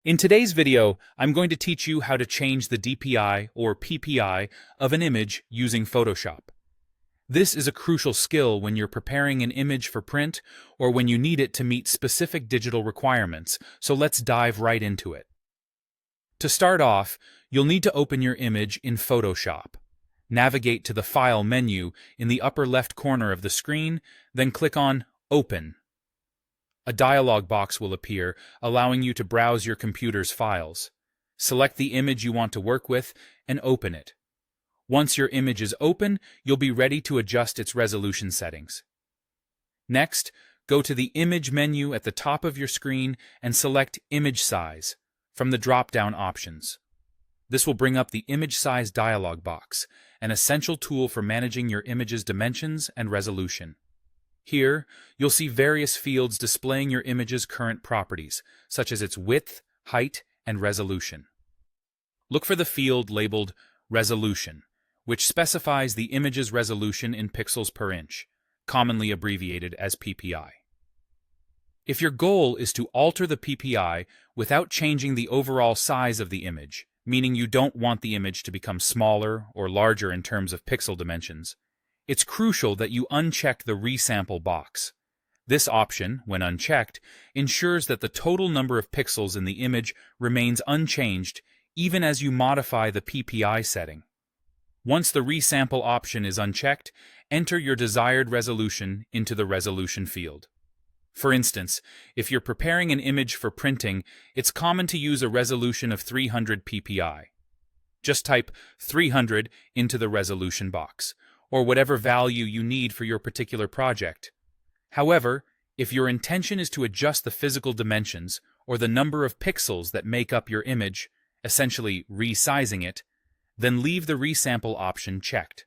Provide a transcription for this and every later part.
In today's video, I'm going to teach you how to change the DPI or PPI of an image using Photoshop. This is a crucial skill when you're preparing an image for print or when you need it to meet specific digital requirements, so let's dive right into it. To start off, you'll need to open your image in Photoshop. Navigate to the File menu in the upper left corner of the screen, then click on Open. A dialog box will appear, allowing you to browse your computer's files. Select the image you want to work with and open it. Once your image is open, you'll be ready to adjust its resolution settings. Next, go to the Image menu at the top of your screen and select Image Size from the drop-down options. This will bring up the Image Size dialog box, an essential tool for managing your image's dimensions and resolution. Here, you'll see various fields displaying your image's current properties, such as its width, height, and resolution. Look for the field labeled Resolution, which specifies the image's resolution in pixels per inch, commonly abbreviated as PPI. If your goal is to alter the PPI without changing the overall size of the image, meaning you don't want the image to become smaller or larger in terms of pixel dimensions, it's crucial that you uncheck the Resample box. This option, when unchecked, ensures that the total number of pixels in the image remains unchanged even as you modify the PPI setting. Once the Resample option is unchecked, enter your desired resolution into the Resolution field. For instance, if you're preparing an image for printing, it's common to use a resolution of 300 PPI. Just type 300 into the resolution box, or whatever value you need for your particular project. However, if your intention is to adjust the physical dimensions or the number of pixels that make up your image, essentially resizing it, then leave the Resample option checked.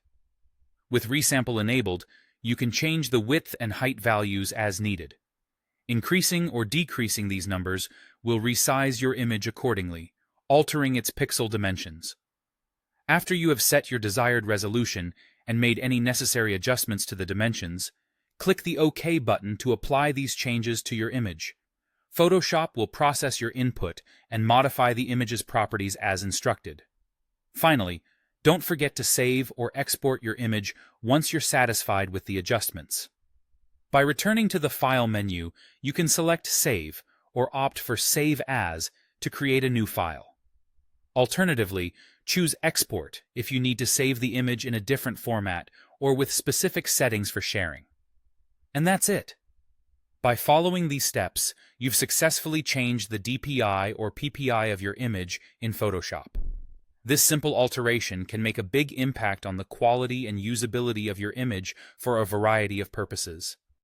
With Resample enabled, you can change the width and height values as needed. Increasing or decreasing these numbers will resize your image accordingly, altering its pixel dimensions. After you have set your desired resolution and made any necessary adjustments to the dimensions, click the OK button to apply these changes to your image. Photoshop will process your input and modify the image's properties as instructed. Finally, don't forget to save or export your image once you're satisfied with the adjustments. By returning to the File menu, you can select Save or opt for Save As to create a new file. Alternatively, choose Export if you need to save the image in a different format or with specific settings for sharing. And that's it. By following these steps, you've successfully changed the DPI or PPI of your image in Photoshop. This simple alteration can make a big impact on the quality and usability of your image for a variety of purposes.